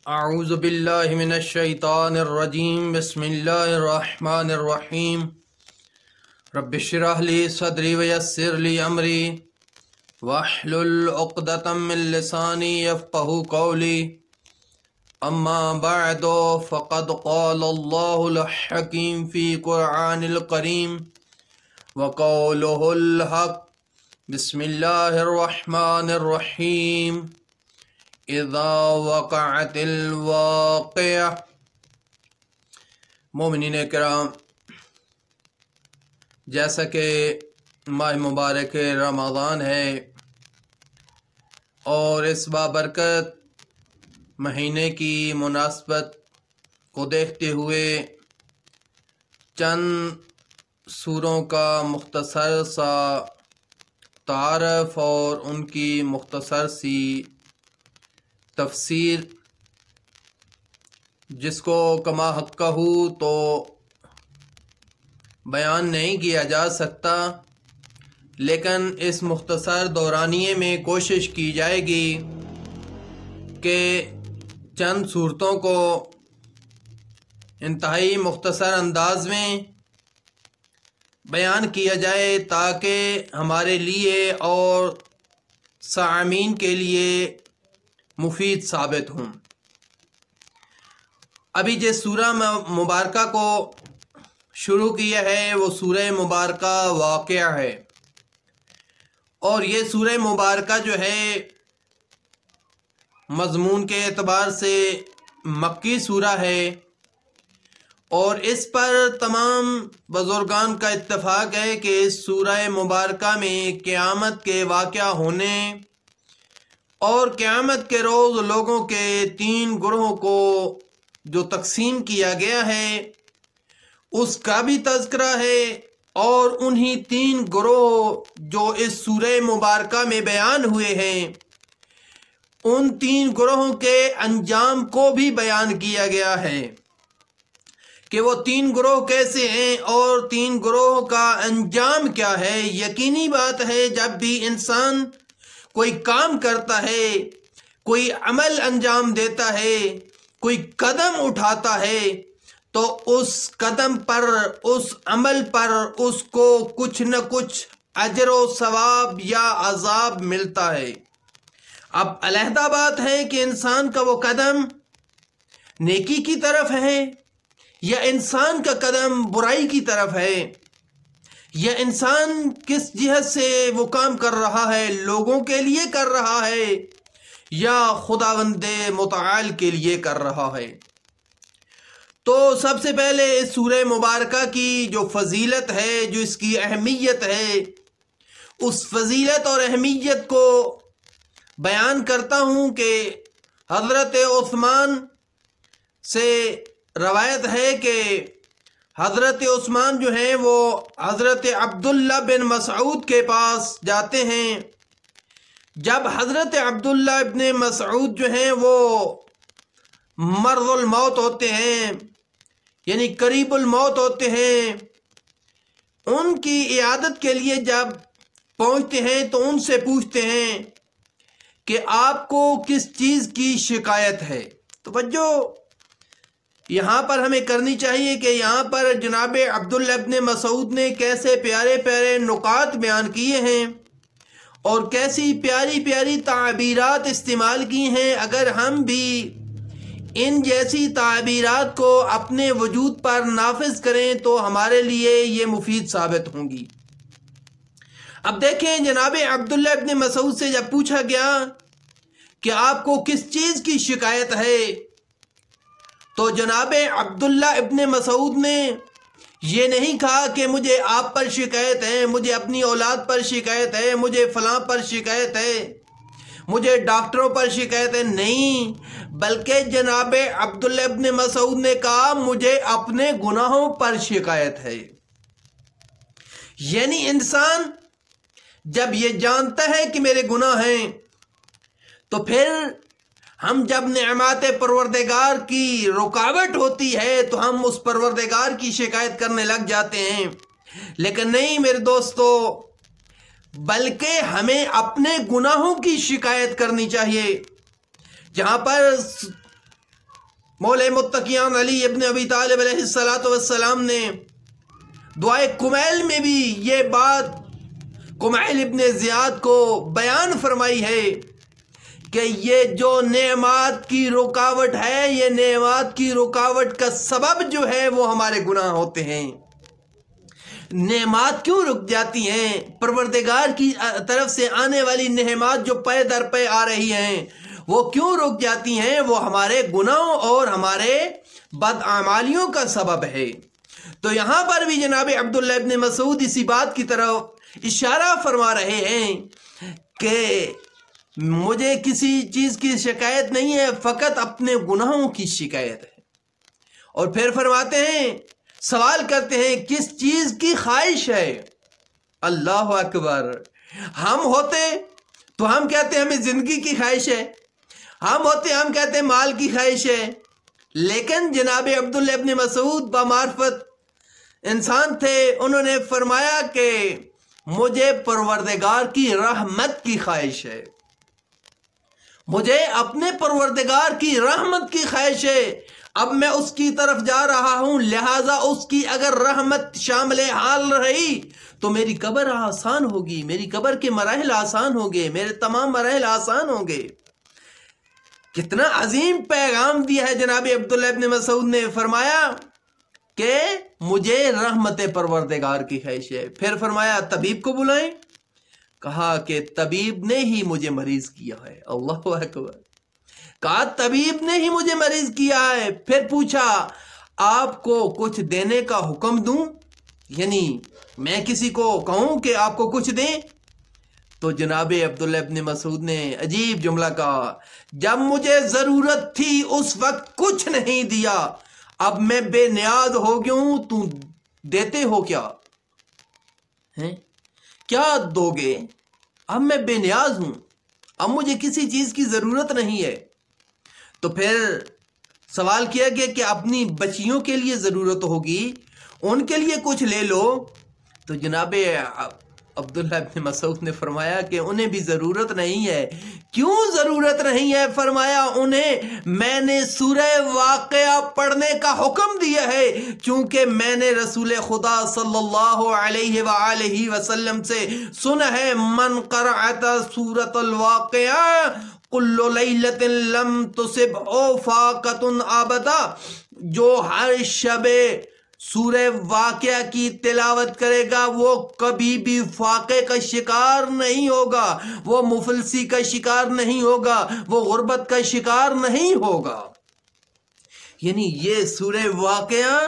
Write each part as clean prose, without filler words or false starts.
اعوذ باللہ من الشیطان الرجیم بسم اللہ الرحمن الرحیم رب اشرح لی صدری ویسر لی امری واحلل عقدۃ من لسانی یفقہوا قولی اما بعد فقد قال اللہ الحکیم فی قرآن الکریم وقولہ الحق بسم اللہ الرحمن الرحیم اذا وقعت الواقعہ۔ مومنین کرام، جیسا کہ ماہ مبارک رمضان ہے اور اس بابرکت مہینے کی مناسبت کو دیکھتے ہوئے چند سوروں کا مختصر سا تعارف اور ان کی مختصر سی تفسیر، جس کو کما حقہ تو بیان نہیں کیا جا سکتا، لیکن اس مختصر دورانیے میں کوشش کی جائے گی کہ چند صورتوں کو انتہائی مختصر انداز میں بیان کیا جائے تاکہ ہمارے لیے اور سامعین کے لیے مفید ثابت ہوں۔ ابھی جس سورہ مبارکہ کو شروع کیا ہے وہ سورہ مبارکہ واقعہ ہے، اور یہ سورہ مبارکہ جو ہے مضمون کے اعتبار سے مکی سورہ ہے، اور اس پر تمام بزرگان کا اتفاق ہے کہ اس سورہ مبارکہ میں قیامت کے واقعہ ہونے اور قیامت کے روز لوگوں کے 3 گروہوں کو جو تقسیم کیا گیا ہے اس کا بھی تذکرہ ہے، اور انہی 3 گروہ جو اس سورہ مبارکہ میں بیان ہوئے ہیں ان 3 گروہوں کے انجام کو بھی بیان کیا گیا ہے کہ وہ 3 گروہ کیسے ہیں اور 3 گروہ کا انجام کیا ہے۔ یقینی بات ہے، جب بھی انسان کوئی کام کرتا ہے، کوئی عمل انجام دیتا ہے، کوئی قدم اٹھاتا ہے، تو اس قدم پر، اس عمل پر اس کو کچھ نہ کچھ اجر و ثواب یا عذاب ملتا ہے۔ اب علیحدہ بات ہے کہ انسان کا وہ قدم نیکی کی طرف ہے یا انسان کا قدم برائی کی طرف ہے، یا انسان کس جہت سے وہ کام کر رہا ہے، لوگوں کے لیے کر رہا ہے یا خداوند متعال کے لیے کر رہا ہے۔ تو سب سے پہلے اس سورہ مبارکہ کی جو فضیلت ہے، جو اس کی اہمیت ہے، اس فضیلت اور اہمیت کو بیان کرتا ہوں کہ حضرت عثمان سے روایت ہے کہ حضرت عثمان جو ہیں وہ حضرت عبداللہ بن مسعود کے پاس جاتے ہیں۔ جب حضرت عبداللہ بن مسعود جو ہیں وہ مرض الموت ہوتے ہیں، یعنی قریب الموت ہوتے ہیں، ان کی عیادت کے لیے جب پہنچتے ہیں تو ان سے پوچھتے ہیں کہ آپ کو کس چیز کی شکایت ہے۔ توجہ یہاں پر ہمیں کرنی چاہیے کہ یہاں پر جناب عبداللہ ابن مسعود نے کیسے پیارے پیارے نکات بیان کیے ہیں اور کیسی پیاری پیاری تعبیرات استعمال کی ہیں۔ اگر ہم بھی ان جیسی تعبیرات کو اپنے وجود پر نافذ کریں تو ہمارے لیے یہ مفید ثابت ہوں گی۔ اب دیکھیں، جناب عبداللہ ابن مسعود سے جب پوچھا گیا کہ آپ کو کس چیز کی شکایت ہے، تو جناب عبداللہ ابن مسعود نے یہ نہیں کہا کہ مجھے آپ پر شکایت ہے، مجھے اپنی اولاد پر شکایت ہے، مجھے فلاں پر شکایت ہے، مجھے ڈاکٹروں پر شکایت ہے، نہیں، بلکہ جناب عبداللہ ابن مسعود نے کہا مجھے اپنے گناہوں پر شکایت ہے۔ یعنی انسان جب یہ جانتا ہے کہ میرے گناہ ہیں تو پھر ہم جب نعمات پروردگار کی رکاوٹ ہوتی ہے تو ہم اس پروردگار کی شکایت کرنے لگ جاتے ہیں، لیکن نہیں میرے دوستو، بلکہ ہمیں اپنے گناہوں کی شکایت کرنی چاہیے۔ جہاں پر مولا متقیان علی ابن ابی طالب علیہ السلام نے دعائے کمیل میں بھی یہ بات کمیل ابن زیاد کو بیان فرمائی ہے کہ یہ جو نعمات کی رکاوٹ ہے، یہ نعمات کی رکاوٹ کا سبب جو ہے وہ ہمارے گناہ ہوتے ہیں۔ نعمات کیوں رک جاتی ہیں؟ پروردگار کی طرف سے آنے والی نعمات جو پے در پے آ رہی ہیں وہ کیوں رک جاتی ہیں؟ وہ ہمارے گناہوں اور ہمارے بدعمالیوں کا سبب ہے۔ تو یہاں پر بھی جناب عبداللہ ابن مسعود اسی بات کی طرف اشارہ فرما رہے ہیں کہ مجھے کسی چیز کی شکایت نہیں ہے، فقط اپنے گناہوں کی شکایت ہے۔ اور پھر فرماتے ہیں، سوال کرتے ہیں کس چیز کی خواہش ہے؟ اللہ اکبر! ہم ہوتے تو ہم کہتے ہیں ہمیں زندگی کی خواہش ہے، ہم کہتے ہیں مال کی خواہش ہے، لیکن جناب عبداللہ ابن مسعود بامعرفت انسان تھے، انہوں نے فرمایا کہ مجھے پروردگار کی رحمت کی خواہش ہے، مجھے اپنے پروردگار کی رحمت کی خواہش ہے۔ اب میں اس کی طرف جا رہا ہوں، لہٰذا اس کی اگر رحمت شامل حال رہی تو میری قبر آسان ہوگی، میری قبر کے مراحل آسان ہوں گے، میرے تمام مراحل آسان ہوں گے۔ کتنا عظیم پیغام دیا ہے جناب عبداللہ ابن مسعود نے، فرمایا کہ مجھے رحمت پروردگار کی خواہش ہے۔ پھر فرمایا طبیب کو بلائیں، کہا کہ طبیب نے ہی مجھے مریض کیا ہے۔ اللہ اکبر! کہا طبیب نے ہی مجھے مریض کیا ہے۔ پھر پوچھا آپ کو کچھ دینے کا حکم دوں، یعنی میں کسی کو کہوں کہ آپ کو کچھ دیں؟ تو جناب عبداللہ ابن مسعود نے عجیب جملہ کہا، جب مجھے ضرورت تھی اس وقت کچھ نہیں دیا، اب میں بے نیاز ہو گیا ہوں، تو دیتے ہو کیا؟ کیا دو گے؟ اب میں بے نیاز ہوں، اب مجھے کسی چیز کی ضرورت نہیں ہے۔ تو پھر سوال کیا گیا کہ اپنی بچیوں کے لیے ضرورت ہوگی، ان کے لیے کچھ لے لو۔ تو جناب عبداللہ ابن مسعود نے فرمایا کہ انہیں بھی ضرورت نہیں ہے۔ کیوں ضرورت نہیں ہے؟ فرمایا انہیں میں نے سورہ واقعہ پڑھنے کا حکم دیا ہے، چونکہ میں نے رسول خدا صلی اللہ علیہ وآلہ وسلم سے سنا ہے، من قرأت سورۃ الواقعہ کل لیلۃ لم تصبہ فاقۃ ابدا، جو ہر شب سورہ واقعہ کی تلاوت کرے گا وہ کبھی بھی فاقے کا شکار نہیں ہوگا، وہ مفلسی کا شکار نہیں ہوگا، وہ غربت کا شکار نہیں ہوگا۔ یعنی یہ سورہ واقعہ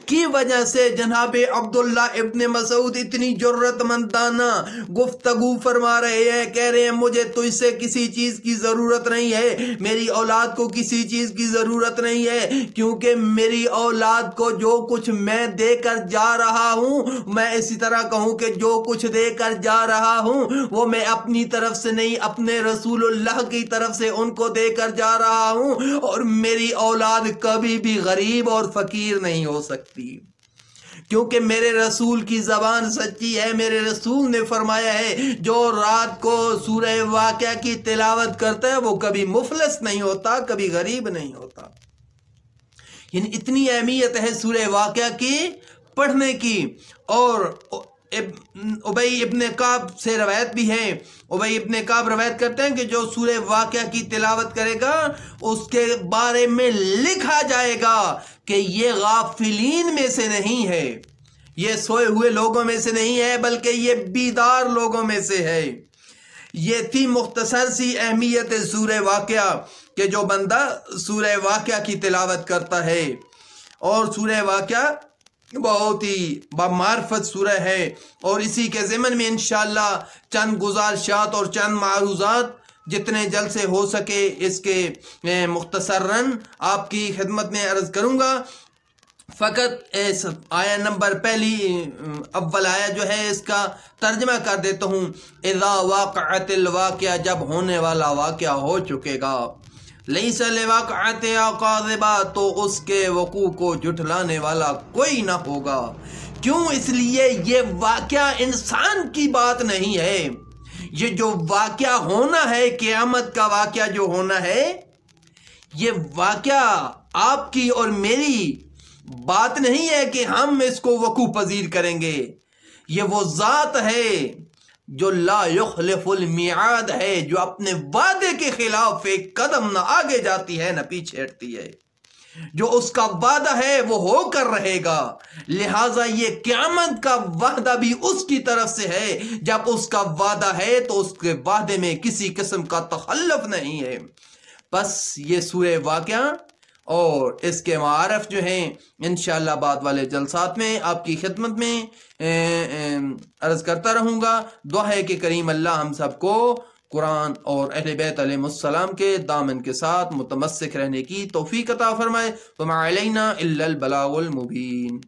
کی وجہ سے جناب عبداللہ ابن مسعود اتنی جرت مندانہ گفتگو فرما رہے ہیں، کہہ رہے ہیں مجھے تجھ سے کسی چیز کی ضرورت نہیں ہے، میری اولاد کو کسی چیز کی ضرورت نہیں ہے، کیونکہ میری اولاد کو جو کچھ میں دے کر جا رہا ہوں، میں اسی طرح کہوں کہ جو کچھ دے کر جا رہا ہوں وہ میں اپنی طرف سے نہیں، اپنے رسول اللہ کی طرف سے ان کو دے کر جا رہا ہوں، اور میری اولاد کبھی بھی غریب اور فقیر نہیں ہو سکتی، کیونکہ میرے رسول کی زبان سچی ہے۔ میرے رسول نے فرمایا ہے جو رات کو سورہ واقعہ کی تلاوت کرتا ہے وہ کبھی مفلس نہیں ہوتا، کبھی غریب نہیں ہوتا۔ یعنی اتنی اہمیت ہے سورہ واقعہ کی پڑھنے کی۔ اور ابی ابن کعب سے روایت بھی ہے، ابی ابن کعب روایت کرتے ہیں کہ جو سورہ واقعہ کی تلاوت کرے گا اس کے بارے میں لکھا جائے گا کہ یہ غافلین میں سے نہیں ہے، یہ سوئے ہوئے لوگوں میں سے نہیں ہے، بلکہ یہ بیدار لوگوں میں سے ہے۔ یہ تھی مختصر سی اہمیت سورہ واقعہ کہ جو بندہ سورہ واقعہ کی تلاوت کرتا ہے، اور سورہ واقعہ بہت ہی بامعرفت سورہ ہے، اور اسی کے ضمن میں انشاءاللہ چند گزارشات اور چند معروضات جتنے جلد سے ہو سکے اس کے مختصراً آپ کی خدمت میں عرض کروں گا۔ فقط آیا نمبر پہلی اول آیا جو ہے اس کا ترجمہ کر دیتا ہوں۔ اذا واقعت الواقعہ، جب ہونے والا واقعہ ہو چکے گا، لیس لواقعتها کاذبہ، تو اس کے وقوع کو جھٹلانے والا کوئی نہ ہوگا۔ کیوں؟ اس لیے یہ واقعہ انسان کی بات نہیں ہے، یہ جو واقعہ ہونا ہے، قیامت کا واقعہ جو ہونا ہے، یہ واقعہ آپ کی اور میری بات نہیں ہے کہ ہم اس کو وقوع پذیر کریں گے. یہ وہ ذات ہے جو لا یخلف المیعاد ہے، جو اپنے وعدے کے خلاف ایک قدم نہ آگے جاتی ہے نہ پیچھے ہٹتی ہے. جو اس کا وعدہ ہے وہ ہو کر رہے گا، لہٰذا یہ قیامت کا وعدہ بھی اس کی طرف سے ہے. جب اس کا وعدہ ہے تو اس کے وعدے میں کسی قسم کا تخلف نہیں ہے. بس یہ سورہ واقعہ اور اس کے معارف جو ہیں انشاءاللہ بعد والے جلسات میں آپ کی خدمت میں عرض کرتا رہوں گا. دعا ہے کہ کریم اللہ ہم سب کو قرآن اور اہل بیت علیہ السلام کے دامن کے ساتھ متمسک رہنے کی توفیق عطا فرمائے. وما علینا الا البلاغ المبین.